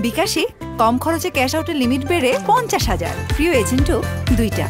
বিকাশে কম খরচে ক্যাশ আউটের লিমিট বেড়ে 50,000, প্রিয় এজেন্টও 2টা।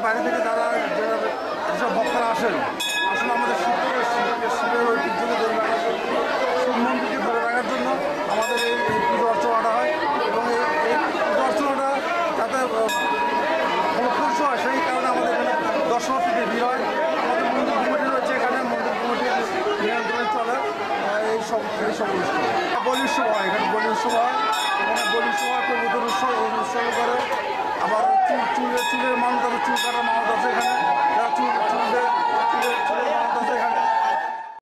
বাইরে থেকে যারা যেসব ভক্তরা আসেন, আসলে আমাদের শিবের ঐতিহ্যকে ধরে রাখার জন্য, শিব মন্দিরকে ধরে রাখার জন্য আমাদের এই পুজো অর্চনাটা হয়। এবং এই পুজো অর্চনাটা যাতে ফলপ্রসূ হয় সেই কারণে আমাদের এখানে দর্শনার্থীদের ভিড় হয়। আমাদের মন্দির কমিটি রয়েছে, এখানে মন্দির কমিটির নিয়ন্ত্রণে চলে এইসব অনুষ্ঠান। বলি উৎসব হয়, এখানে বলি উৎসব হয়, এখানে বলি উৎসব হয়, প্রভুদের উৎসব করে। আবার চুলের মানুষ আছে, চুল কাটার মানুষ আছে এখানে।